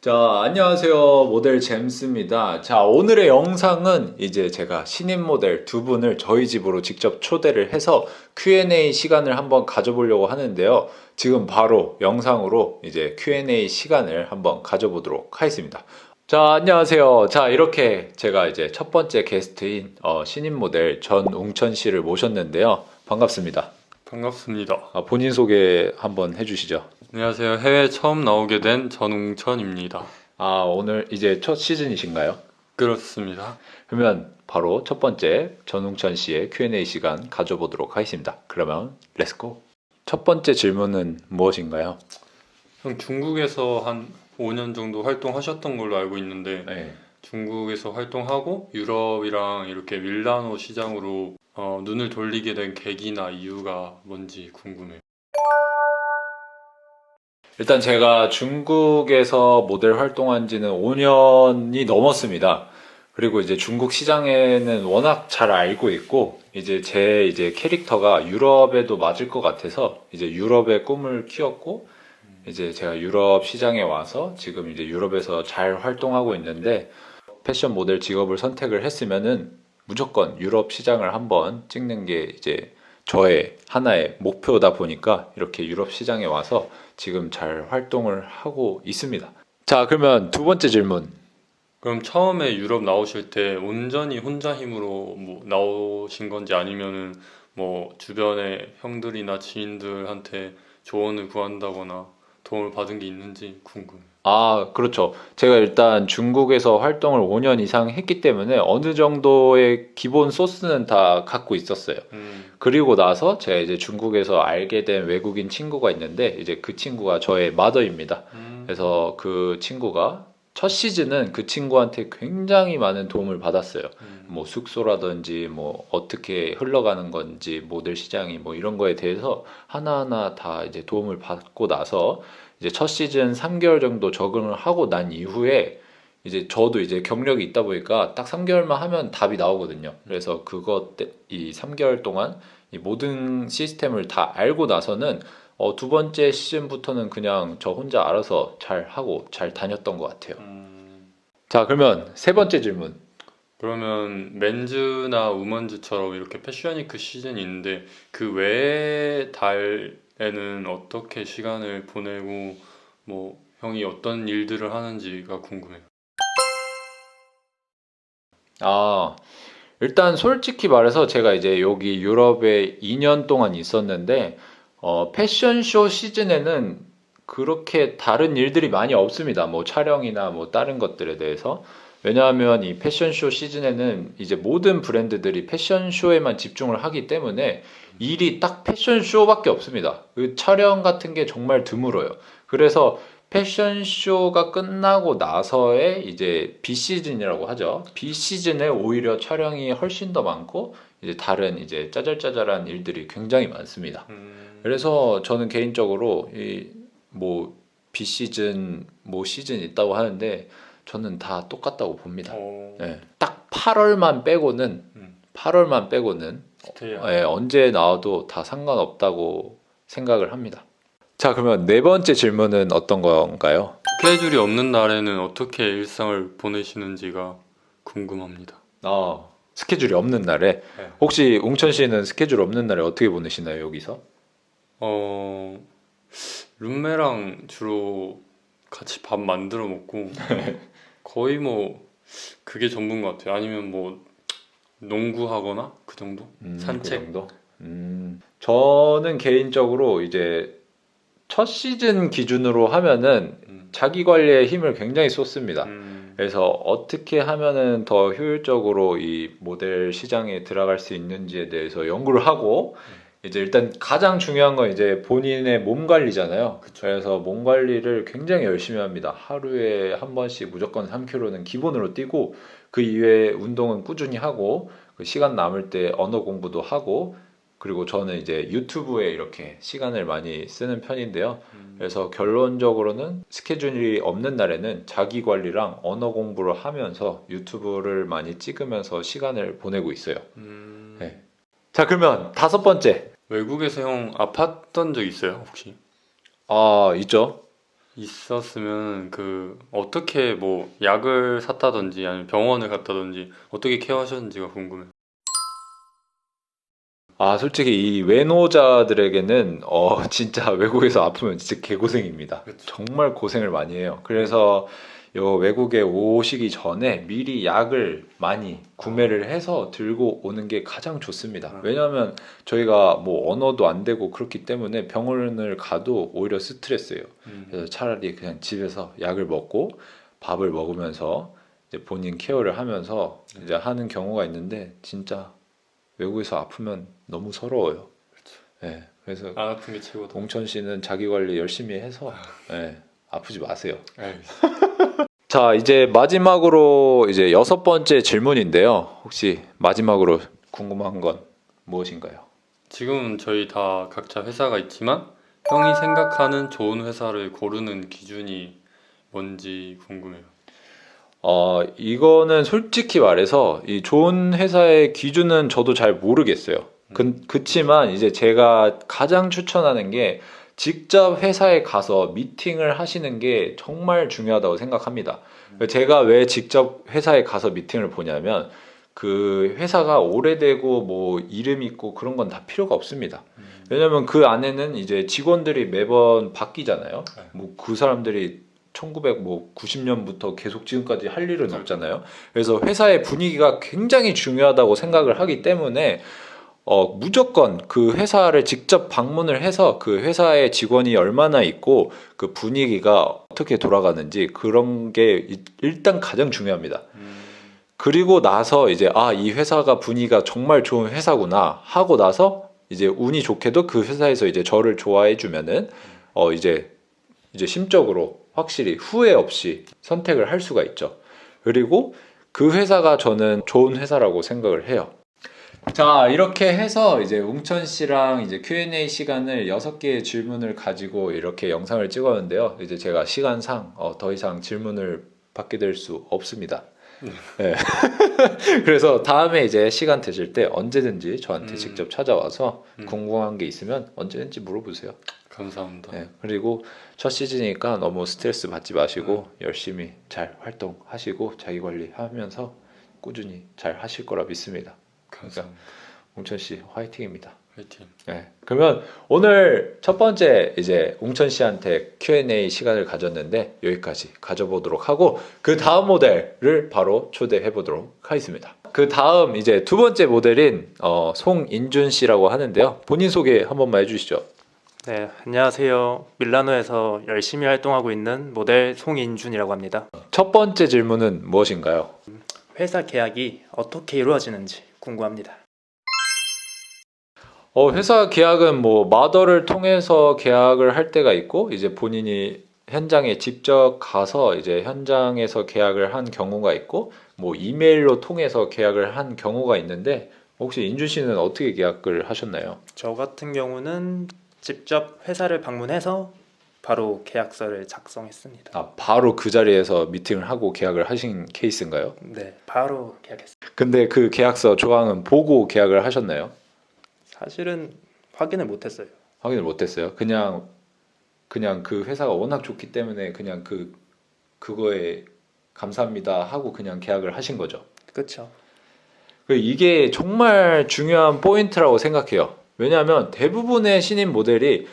자, 안녕하세요. 모델 잼스입니다. 자, 오늘의 영상은 이제 제가 신인 모델 두 분을 저희 집으로 직접 초대를 해서 Q&A 시간을 한번 가져보려고 하는데요. 지금 바로 영상으로 이제 Q&A 시간을 한번 가져보도록 하겠습니다. 자, 안녕하세요. 자, 이렇게 제가 이제 첫 번째 게스트인 신인 모델 전웅천 씨를 모셨는데요. 반갑습니다. 반갑습니다. 본인 소개 한번 해주시죠. 안녕하세요. 해외 처음 나오게 된 전웅천입니다. 오늘 이제 첫 시즌이신가요? 그렇습니다. 그러면 바로 첫 번째 전웅천 씨의 Q&A 시간 가져보도록 하겠습니다. 그러면 렛츠고. 첫 번째 질문은 무엇인가요? 형 중국에서 한 5년 정도 활동하셨던 걸로 알고 있는데 네. 중국에서 활동하고 유럽이랑 이렇게 밀라노 시장으로 눈을 돌리게 된 계기나 이유가 뭔지 궁금해요. 일단 제가 중국에서 모델 활동한 지는 5년이 넘었습니다. 그리고 이제 중국 시장에는 워낙 잘 알고 있고, 이제 제 이제 캐릭터가 유럽에도 맞을 것 같아서 이제 유럽의 꿈을 키웠고, 이제 제가 유럽 시장에 와서 지금 이제 유럽에서 잘 활동하고 있는데, 패션 모델 직업을 선택을 했으면은 무조건 유럽 시장을 한번 찍는 게 이제 저의 하나의 목표다 보니까 이렇게 유럽 시장에 와서 지금 잘 활동을 하고 있습니다. 자, 그러면 두 번째 질문. 그럼 처음에 유럽 나오실 때 온전히 혼자 힘으로 뭐 나오신 건지 아니면은 뭐 주변의 형들이나 지인들한테 조언을 구한다거나 도움을 받은 게 있는지 궁금해요. 그렇죠. 제가 일단 중국에서 활동을 5년 이상 했기 때문에 어느 정도의 기본 소스는 다 갖고 있었어요. 그리고 나서 제가 이제 중국에서 알게 된 외국인 친구가 있는데 이제 그 친구가 저의 마더입니다. 그래서 그 친구가 첫 시즌은 그 친구한테 굉장히 많은 도움을 받았어요. 뭐 숙소라든지 뭐 어떻게 흘러가는 건지 모델 시장이 뭐 이런 거에 대해서 하나하나 다 이제 도움을 받고 나서 이제 첫 시즌 3개월 정도 적응을 하고 난 이후에 이제 저도 이제 경력이 있다 보니까 딱 3개월만 하면 답이 나오거든요. 그래서 이 3개월 동안 이 모든 시스템을 다 알고 나서는 두 번째 시즌부터는 그냥 저 혼자 알아서 잘 하고 잘 다녔던 것 같아요. 자, 그러면 세 번째 질문. 그러면 맨즈나 우먼즈처럼 이렇게 패션위크 시즌이 있는데 그 외의 달에는 어떻게 시간을 보내고 뭐 형이 어떤 일들을 하는지가 궁금해요. 아, 일단 솔직히 말해서 제가 이제 여기 유럽에 2년 동안 있었는데, 패션쇼 시즌에는 그렇게 다른 일들이 많이 없습니다. 뭐 촬영이나 뭐 다른 것들에 대해서. 왜냐하면 이 패션쇼 시즌에는 이제 모든 브랜드들이 패션쇼에만 집중을 하기 때문에 일이 딱 패션쇼밖에 없습니다. 그 촬영 같은 게 정말 드물어요. 그래서 패션쇼가 끝나고 나서의 이제 B시즌이라고 하죠. B시즌에 오히려 촬영이 훨씬 더 많고 이제 다른 이제 짜잘짜잘한 일들이 굉장히 많습니다. 그래서 저는 개인적으로 이 뭐 B시즌 뭐 시즌 있다고 하는데 저는 다 똑같다고 봅니다. 네. 딱 8월만 빼고는 음, 8월만 빼고는 스테이 언제 나와도 다 상관없다고 생각을 합니다. 자, 그러면 네 번째 질문은 어떤 건가요? 스케줄이 없는 날에는 어떻게 일상을 보내시는지가 궁금합니다. 스케줄이 없는 날에 네. 혹시 웅천 씨는 스케줄 없는 날에 어떻게 보내시나요, 여기서? 어, 룸메랑 주로 같이 밥 만들어 먹고 거의 뭐 그게 전부인 것 같아요. 아니면 뭐 농구하거나 그 정도? 그 산책? 정도? 저는 개인적으로 이제 첫 시즌 기준으로 하면은 음, 자기 관리에 힘을 굉장히 쏟습니다. 음, 그래서 어떻게 하면은 더 효율적으로 이 모델 시장에 들어갈 수 있는지에 대해서 연구를 하고 이제 일단 가장 중요한 건 이제 본인의 몸 관리잖아요. 그쵸. 그래서 몸 관리를 굉장히 열심히 합니다. 하루에 한 번씩 무조건 3km는 기본으로 뛰고 그 이외에 운동은 꾸준히 하고 그 시간 남을 때 언어 공부도 하고 그리고 저는 이제 유튜브에 이렇게 시간을 많이 쓰는 편인데요. 그래서 결론적으로는 스케줄이 없는 날에는 자기 관리랑 언어 공부를 하면서 유튜브를 많이 찍으면서 시간을 보내고 있어요. 네. 자, 그러면 다섯 번째. 외국에서 형 아팠던 적 있어요, 혹시? 있죠. 있었으면 그 어떻게 뭐 약을 샀다든지 아니면 병원을 갔다든지 어떻게 케어하셨는지가 궁금해요. 아, 솔직히 이 외노자들에게는 진짜 외국에서 아프면 진짜 개고생입니다. 그쵸. 정말 고생을 많이 해요. 그래서 요 외국에 오시기 전에 미리 약을 많이 구매를 해서 들고 오는 게 가장 좋습니다. 왜냐하면 저희가 뭐 언어도 안 되고 그렇기 때문에 병원을 가도 오히려 스트레스예요. 그래서 차라리 그냥 집에서 약을 먹고 밥을 먹으면서 이제 본인 케어를 하면서 이제 하는 경우가 있는데 진짜 외국에서 아프면 너무 서러워요. 예, 그래서 안 아픈 게 최고다. 옹천 씨는 자기 관리 열심히 해서 예, 아프지 마세요. 알겠습니다. 자, 이제 마지막으로 이제 6번째 질문인데요. 혹시 마지막으로 궁금한 건 무엇인가요? 지금 저희 다 각자 회사가 있지만 형이 생각하는 좋은 회사를 고르는 기준이 뭔지 궁금해요. 이거는 솔직히 말해서 이 좋은 회사의 기준은 저도 잘 모르겠어요. 그치만 이제 제가 가장 추천하는 게 직접 회사에 가서 미팅을 하시는 게 정말 중요하다고 생각합니다. 제가 왜 직접 회사에 가서 미팅을 보냐면 그 회사가 오래되고 뭐 이름 있고 그런 건 다 필요가 없습니다. 왜냐면 그 안에는 이제 직원들이 매번 바뀌잖아요. 뭐 그 사람들이 1990년부터 계속 지금까지 할 일은 없잖아요. 그래서 회사의 분위기가 굉장히 중요하다고 생각을 하기 때문에 무조건 그 회사를 직접 방문을 해서 그 회사의 직원이 얼마나 있고 그 분위기가 어떻게 돌아가는지 그런 게 일단 가장 중요합니다. 그리고 나서 이제 이 회사가 분위기가 정말 좋은 회사구나 하고 나서 이제 운이 좋게도 그 회사에서 이제 저를 좋아해 주면은 이제 심적으로 확실히 후회 없이 선택을 할 수가 있죠. 그리고 그 회사가 저는 좋은 회사라고 생각을 해요. 자, 이렇게 해서 이제 웅천 씨랑 이제 Q&A 시간을 6개의 질문을 가지고 이렇게 영상을 찍었는데요. 이제 제가 시간상 더 이상 질문을 받게 될 수 없습니다. 네. 그래서 다음에 이제 시간 되실 때 언제든지 저한테 직접 찾아와서 궁금한 게 있으면 언제든지 물어보세요. 감사합니다. 네, 그리고 첫 시즌이니까 너무 스트레스 받지 마시고 열심히 잘 활동하시고 자기 관리하면서 꾸준히 잘 하실 거라 믿습니다. 감사합니다. 웅천 씨 화이팅입니다. 화이팅. 네, 그러면 오늘 첫 번째 이제 웅천 씨한테 Q&A 시간을 가졌는데 여기까지 가져보도록 하고 그 다음 모델을 바로 초대해 보도록 하겠습니다. 그 다음 이제 두 번째 모델인 송인준 씨라고 하는데요. 본인 소개 한 번만 해주시죠. 네, 안녕하세요. 밀라노에서 열심히 활동하고 있는 모델 송인준이라고 합니다. 첫 번째 질문은 무엇인가요? 회사 계약이 어떻게 이루어지는지 궁금합니다. 회사 계약은 뭐 마더를 통해서 계약을 할 때가 있고 이제 본인이 현장에 직접 가서 이제 현장에서 계약을 한 경우가 있고 뭐 이메일로 통해서 계약을 한 경우가 있는데 혹시 인준 씨는 어떻게 계약을 하셨나요? 저 같은 경우는 직접 회사를 방문해서 바로 계약서를 작성했습니다. 바로 그 자리에서 미팅을 하고 계약을 하신 케이스인가요? 네, 바로 계약했습니다. 근데 그 계약서 조항은 보고 계약을 하셨나요? 사실은 확인을 못했어요. 확인을 못했어요. 그냥 그 회사가 워낙 좋기 때문에 그냥 그거에 감사합니다 하고 그냥 계약을 하신 거죠. 그렇죠. 이게 정말 중요한 포인트라고 생각해요. 왜냐하면 대부분의 신인 모델이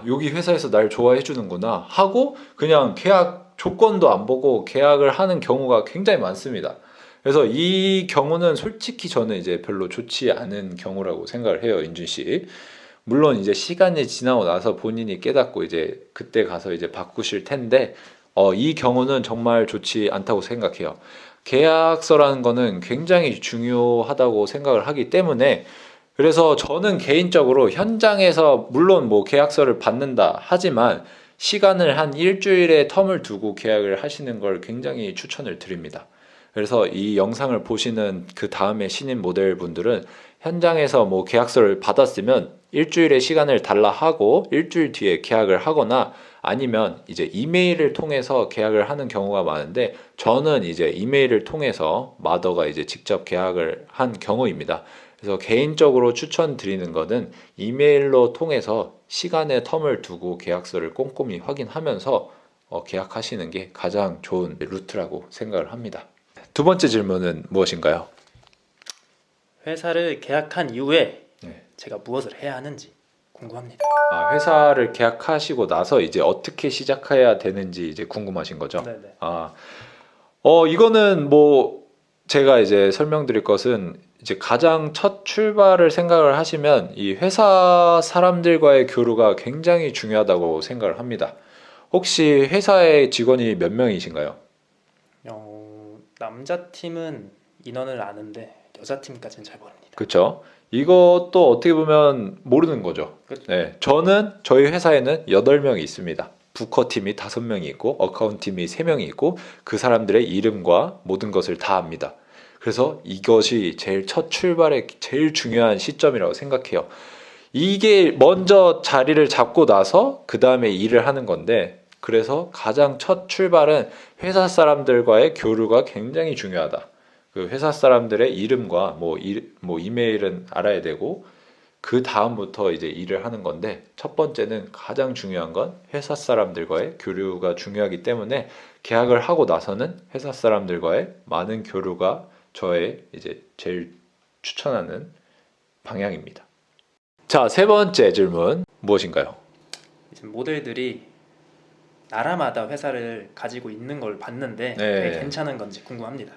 여기 회사에서 날 좋아해 주는구나 하고 그냥 계약 조건도 안 보고 계약을 하는 경우가 굉장히 많습니다. 그래서 이 경우는 솔직히 저는 이제 별로 좋지 않은 경우라고 생각을 해요, 인준 씨. 물론 이제 시간이 지나고 나서 본인이 깨닫고 이제 그때 가서 이제 바꾸실 텐데 이 경우는 정말 좋지 않다고 생각해요. 계약서라는 거는 굉장히 중요하다고 생각을 하기 때문에 그래서 저는 개인적으로 현장에서 물론 뭐 계약서를 받는다 하지만 시간을 한 일주일의 텀을 두고 계약을 하시는 걸 굉장히 추천을 드립니다. 그래서 이 영상을 보시는 그 다음에 신인 모델분들은 현장에서 뭐 계약서를 받았으면 일주일의 시간을 달라 하고 일주일 뒤에 계약을 하거나 아니면 이제 이메일을 통해서 계약을 하는 경우가 많은데 저는 이제 이메일을 통해서 마더가 이제 직접 계약을 한 경우입니다. 그래서 개인적으로 추천드리는 거는 이메일로 통해서 시간의 텀을 두고 계약서를 꼼꼼히 확인하면서 계약하시는 게 가장 좋은 루트라고 생각을 합니다. 두 번째 질문은 무엇인가요? 회사를 계약한 이후에 네. 제가 무엇을 해야 하는지 궁금합니다. 회사를 계약하시고 나서 이제 어떻게 시작해야 되는지 이제 궁금하신 거죠? 네네. 이거는 뭐 제가 이제 설명드릴 것은 이제 가장 첫 출발을 생각을 하시면 이 회사 사람들과의 교류가 굉장히 중요하다고 생각을 합니다. 혹시 회사의 직원이 몇 명이신가요? 남자 팀은 인원을 아는데 여자 팀까지는 잘 모릅니다. 그렇죠. 이것도 어떻게 보면 모르는 거죠. 그쵸. 네, 저희 회사에는 8명이 있습니다. 부커팀이 5명이 있고 어카운트팀이 3명이 있고 그 사람들의 이름과 모든 것을 다 압니다. 그래서 이것이 제일 첫 출발의 제일 중요한 시점이라고 생각해요. 이게 먼저 자리를 잡고 나서 그 다음에 일을 하는 건데, 그래서 가장 첫 출발은 회사 사람들과의 교류가 굉장히 중요하다. 그 회사 사람들의 이름과 뭐 이메일은 알아야 되고, 그 다음부터 이제 일을 하는 건데, 첫 번째는 가장 중요한 건 회사 사람들과의 교류가 중요하기 때문에 계약을 하고 나서는 회사 사람들과의 많은 교류가 저의 이제 제일 추천하는 방향입니다. 자, 세 번째 질문 무엇인가요? 이제 모델들이 나라마다 회사를 가지고 있는 걸 봤는데 네. 그게 괜찮은 건지 궁금합니다.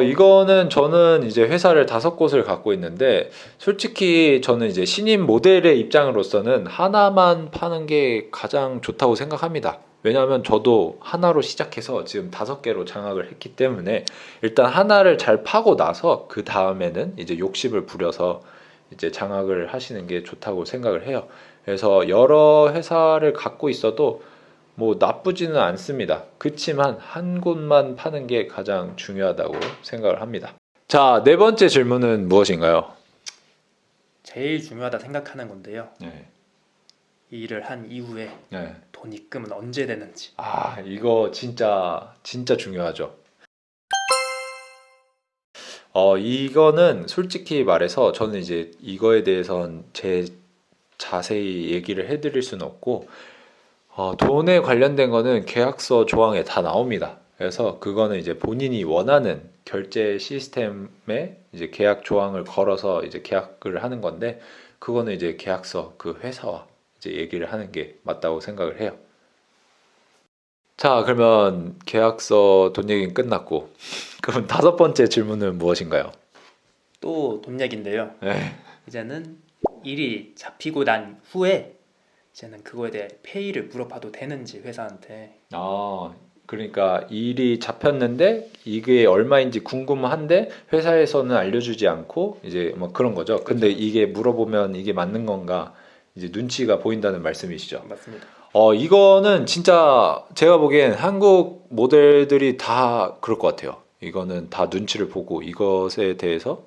이거는 저는 이제 회사를 5곳을 갖고 있는데, 솔직히 저는 이제 신인 모델의 입장으로서는 하나만 파는 게 가장 좋다고 생각합니다. 왜냐하면 저도 하나로 시작해서 지금 5개로 장악을 했기 때문에 일단 하나를 잘 파고 나서 그 다음에는 이제 욕심을 부려서 이제 장악을 하시는 게 좋다고 생각을 해요. 그래서 여러 회사를 갖고 있어도 뭐 나쁘지는 않습니다. 그치만 한 곳만 파는 게 가장 중요하다고 생각을 합니다. 자, 네 번째 질문은 무엇인가요? 제일 중요하다 생각하는 건데요. 네. 이 일을 한 이후에 네. 돈 입금은 언제 되는지. 이거 진짜 중요하죠. 이거는 솔직히 말해서 저는 이제 이거에 대해서는 자세히 얘기를 해드릴 수는 없고, 돈에 관련된 거는 계약서 조항에 다 나옵니다. 그래서 그거는 이제 본인이 원하는 결제 시스템에 이제 계약 조항을 걸어서 이제 계약을 하는 건데, 그거는 이제 계약서 그 회사와 이제 얘기를 하는 게 맞다고 생각을 해요. 자, 그러면 계약서 돈 얘기는 끝났고, 그럼 5번째 질문은 무엇인가요? 또 돈 얘기인데요. 네. 이제는 일이 잡히고 난 후에 이제는 그거에 대해 페이를 물어봐도 되는지 회사한테. 그러니까 일이 잡혔는데 이게 얼마인지 궁금한데 회사에서는 알려주지 않고 이제 뭐 그런 거죠. 근데 이게 물어보면 이게 맞는 건가 이제 눈치가 보인다는 말씀이시죠. 맞습니다. 이거는 진짜 제가 보기엔 한국 모델들이 다 그럴 것 같아요. 이거는 다 눈치를 보고 이것에 대해서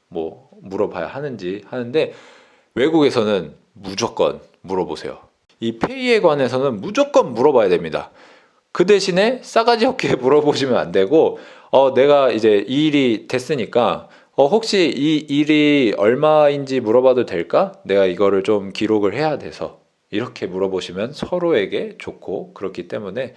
뭐 물어봐야 하는데 외국에서는 무조건 물어보세요. 이 페이에 관해서는 무조건 물어봐야 됩니다. 그 대신에 싸가지 없게 물어보시면 안 되고, 내가 이제 이 일이 됐으니까 혹시 이 일이 얼마인지 물어봐도 될까? 내가 이거를 좀 기록을 해야 돼서 이렇게 물어보시면 서로에게 좋고, 그렇기 때문에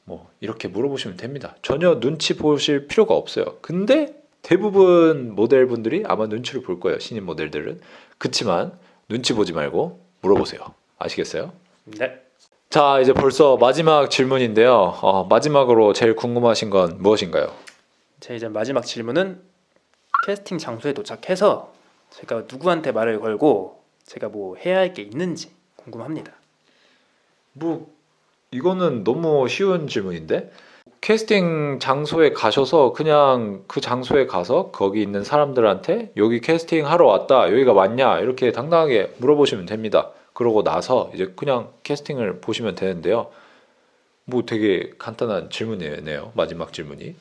뭐 이렇게 물어보시면 됩니다. 전혀 눈치 보실 필요가 없어요. 근데 대부분 모델분들이 아마 눈치를 볼 거예요. 신인 모델들은. 그치만 눈치 보지 말고 물어보세요. 아시겠어요? 네. 자, 이제 벌써 마지막 질문인데요. 마지막으로 제일 궁금하신 건 무엇인가요? 제 이제 마지막 질문은 캐스팅 장소에 도착해서 제가 누구한테 말을 걸고 제가 뭐 해야 할 게 있는지 궁금합니다. 이거는 너무 쉬운 질문인데? 캐스팅 장소에 가셔서 그냥 그 장소에 가서 거기 있는 사람들한테 여기 캐스팅 하러 왔다, 여기가 맞냐, 이렇게 당당하게 물어보시면 됩니다. 그러고 나서 이제 그냥 캐스팅을 보시면 되는데요. 뭐 되게 간단한 질문이네요. 마지막 질문이.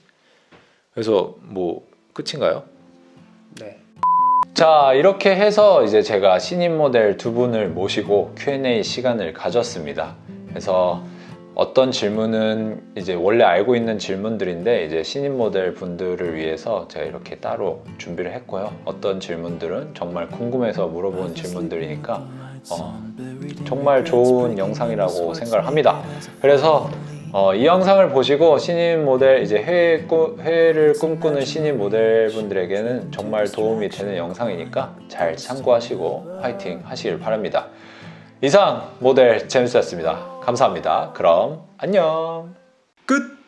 그래서 뭐 끝인가요? 네. 자, 이렇게 해서 이제 제가 신인 모델 2분을 모시고 Q&A 시간을 가졌습니다. 그래서 어떤 질문은 이제 원래 알고 있는 질문들인데 이제 신인 모델 분들을 위해서 제가 이렇게 따로 준비를 했고요. 어떤 질문들은 정말 궁금해서 물어본 질문들이니까 정말 좋은 영상이라고 생각을 합니다. 그래서 이 영상을 보시고 신인 모델, 이제 해외를 꿈꾸는 신인 모델분들에게는 정말 도움이 되는 영상이니까 잘 참고하시고 화이팅 하시길 바랍니다. 이상 모델 제임스였습니다. 감사합니다. 그럼 안녕. 끝!